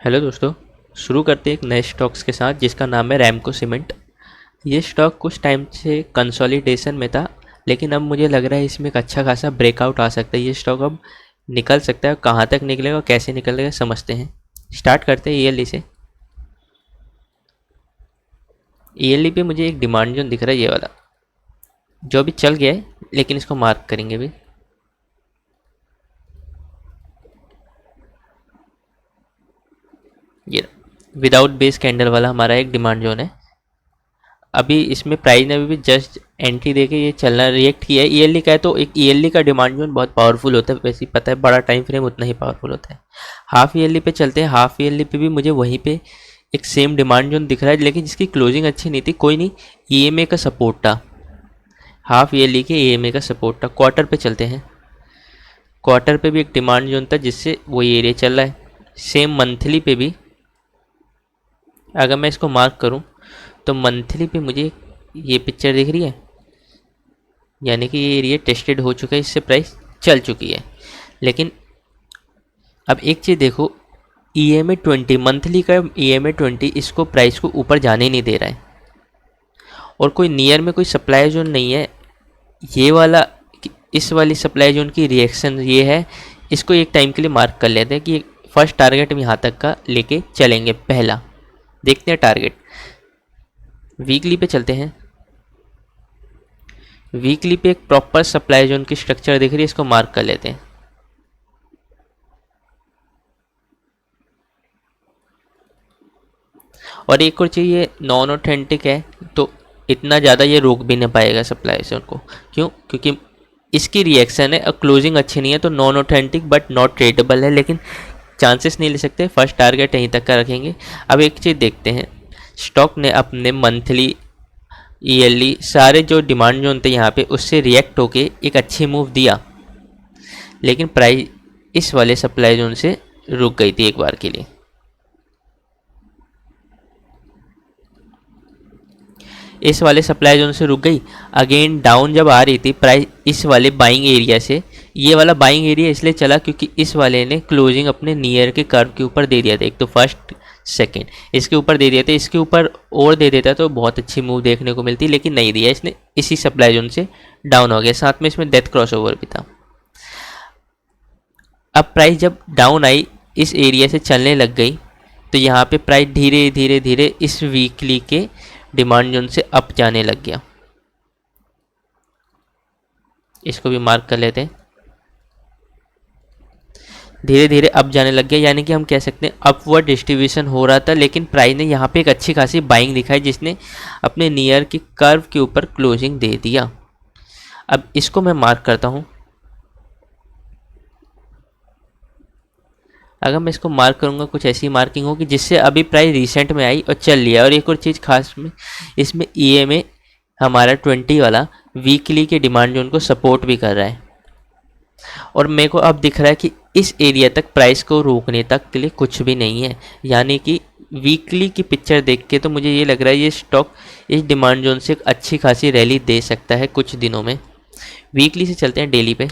Hello दोस्तों। शुरू करते हैं एक नए स्टॉक्स के साथ जिसका नाम है रैमको सीमेंट। ये स्टॉक कुछ टाइम से कंसोलिडेशन में था, लेकिन अब मुझे लग रहा है इसमें एक अच्छा खासा ब्रेकआउट आ सकता है। ये स्टॉक अब निकल सकता है, कहाँ तक निकलेगा और कैसे निकलेगा समझते हैं। स्टार्ट करते हैं ईयरली से। ईयरली पे मुझे एक डिमांड जोन दिख रहा है, ये वाला जो अभी चल गया है, लेकिन इसको मार्क करेंगे अभी। ये विदाउट बेस कैंडल वाला हमारा एक डिमांड जोन है। अभी इसमें प्राइस ने अभी जस्ट एंट्री देके ये चलना रिएक्ट किया है। ईयरली का है तो एक ईयरली का डिमांड जोन बहुत पावरफुल होता है, वैसे ही पता है, बड़ा टाइम फ्रेम उतना ही पावरफुल होता है। हाफ ईयरली पे चलते हैं। हाफ ईयरली पे भी मुझे वहीं पे एक सेम डिमांड जोन दिख रहा है, लेकिन जिसकी क्लोजिंग अच्छी नहीं थी। कोई नहीं, ईएमए का सपोर्ट था, हाफ ईयरली के ईएमए का सपोर्ट था। क्वार्टर पे चलते हैं। क्वार्टर पे भी एक डिमांड जोन था जिससे वो एरिया चल रहा है। सेम मंथली पे भी अगर मैं इसको मार्क करूं तो मंथली पे मुझे ये पिक्चर दिख रही है, यानी कि ये एरिया टेस्टेड हो चुका है, इससे प्राइस चल चुकी है। लेकिन अब एक चीज़ देखो, EMA 20 मंथली का EMA 20 इसको प्राइस को ऊपर जाने नहीं दे रहा है, और कोई नियर में कोई सप्लाई जोन नहीं है। ये वाला, इस वाली सप्लाई जोन की रिएक्शन ये है। इसको एक टाइम के लिए मार्क कर लेते हैं कि फर्स्ट टारगेट हम यहाँ तक का लेके चलेंगे। पहला देखते हैं टारगेट। वीकली पे चलते हैं। वीकली पे एक प्रॉपर सप्लाई जोन की स्ट्रक्चर दिख रही है, इसको मार्क कर लेते हैं। और एक और चीज़, ये नॉन ऑथेंटिक है तो इतना ज़्यादा ये रोक भी नहीं पाएगा सप्लाई जोन को। क्यों? क्योंकि इसकी रिएक्शन है, क्लोजिंग अच्छी नहीं है, तो non authentic but not tradable है, लेकिन चांसेस नहीं ले सकते। फर्स्ट टारगेट यहीं तक का रखेंगे। अब एक चीज़ देखते हैं, स्टॉक ने अपने मंथली ईयरली सारे जो डिमांड जोन थे यहाँ पे उससे रिएक्ट होके एक अच्छी मूव दिया, लेकिन प्राइस इस वाले सप्लाई जोन से रुक गई थी एक बार के लिए। इस वाले सप्लाई जोन से रुक गई, अगेन डाउन जब आ रही थी प्राइस इस वाले बाइंग एरिया से। ये वाला बाइंग एरिया इसलिए चला क्योंकि इस वाले ने क्लोजिंग अपने नियर के कर्व के ऊपर दे दिया था। एक तो फर्स्ट सेकंड इसके ऊपर दे दिया था, इसके ऊपर और दे देता तो बहुत अच्छी मूव देखने को मिलती, लेकिन नहीं दिया इसने। इसी सप्लाई जोन से डाउन हो गया, साथ में इसमें डेथ क्रॉसओवर भी था। अब प्राइस जब डाउन आई, इस एरिया से चलने लग गई, तो यहाँ पे प्राइस धीरे धीरे धीरे इस वीकली के डिमांड जोन से अप जाने लग गया। इसको भी मार्क कर लेते हैं। धीरे धीरे अप जाने लग गया, यानी कि हम कह सकते हैं अपवर्ड डिस्ट्रीब्यूशन हो रहा था, लेकिन प्राइस ने यहाँ पे एक अच्छी खासी बाइंग दिखाई जिसने अपने नियर की कर्व के ऊपर क्लोजिंग दे दिया। अब इसको मैं मार्क करता हूँ। अगर मैं इसको मार्क करूँगा कुछ ऐसी मार्किंग होगी जिससे अभी प्राइस रिसेंट में आई और चल लिया। और एक और चीज़ खास में, इसमें EMA हमारा 20 वाला वीकली के डिमांड जोन को सपोर्ट भी कर रहा है, और मेरे को अब दिख रहा है कि इस एरिया तक प्राइस को रोकने तक के लिए कुछ भी नहीं है। यानी कि वीकली की पिक्चर देख के तो मुझे ये लग रहा है ये स्टॉक इस डिमांड जोन से एक अच्छी खासी रैली दे सकता है कुछ दिनों में। वीकली से चलते हैं डेली पे।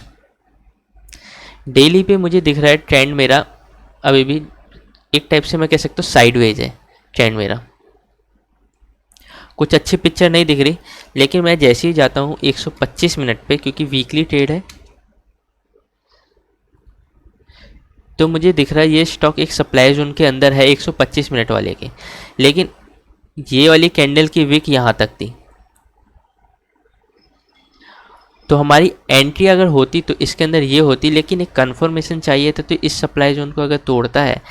डेली पे मुझे दिख रहा है ट्रेंड मेरा अभी भी एक टाइप से मैं कह सकता हूँ साइडवेज है ट्रेंड मेरा। कुछ अच्छी पिक्चर नहीं दिख रही, लेकिन मैं जैसे ही जाता हूँ 125 मिनट पे, क्योंकि वीकली ट्रेड है, तो मुझे दिख रहा है ये स्टॉक एक सप्लाई जोन के अंदर है 125 मिनट वाले के। लेकिन ये वाली कैंडल की विक यहाँ तक थी, तो हमारी एंट्री अगर होती तो इसके अंदर ये होती, लेकिन एक कंफर्मेशन चाहिए था। तो इस सप्लाई जोन को अगर तोड़ता है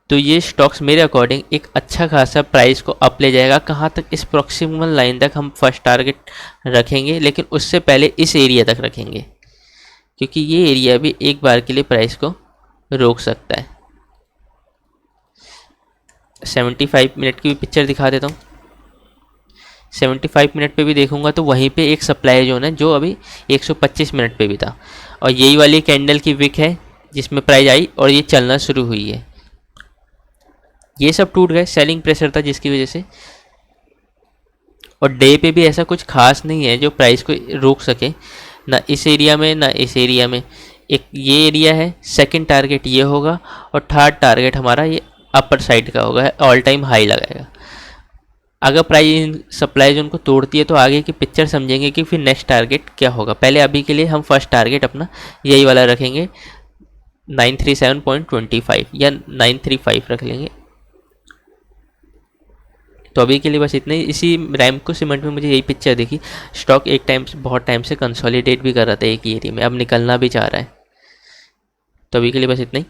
तो ये स्टॉक्स मेरे अकॉर्डिंग एक अच्छा खासा प्राइस को अप ले जाएगा। कहाँ तक? इस प्रॉक्सिमल लाइन तक हम फर्स्ट टारगेट रखेंगे, लेकिन उससे पहले इस एरिया तक रखेंगे, क्योंकि ये एरिया भी एक बार के लिए प्राइस को रोक सकता है। 75 मिनट की भी पिक्चर दिखा देता हूँ। 75 मिनट पे भी देखूंगा तो वहीं पे एक सप्लाई जोन है जो अभी 125 मिनट पे भी था, और यही वाली कैंडल की विक है जिसमें प्राइस आई और ये चलना शुरू हुई है। ये सब टूट गए, सेलिंग प्रेशर था जिसकी वजह से। और डे पे भी ऐसा कुछ खास नहीं है जो प्राइस को रोक सके, ना इस एरिया में ना इस एरिया में। एक ये एरिया है, सेकंड टारगेट ये होगा और थर्ड टारगेट हमारा ये अपर साइड का होगा, ऑल टाइम हाई लगाएगा। अगर प्राइस सप्लाई जोन को तोड़ती है तो आगे की पिक्चर समझेंगे कि फिर नेक्स्ट टारगेट क्या होगा। पहले अभी के लिए हम फर्स्ट टारगेट अपना यही वाला रखेंगे 937.25 या 935 रख लेंगे। तो अभी के लिए बस इतना ही। इसी रैमको सीमेंट में मुझे यही पिक्चर दिखी, स्टॉक एक टाइम से बहुत टाइम से कंसोलिडेट भी कर रहा था एक एरिया में, अब निकलना भी चाह रहा है। तो अभी के लिए बस इतना ही।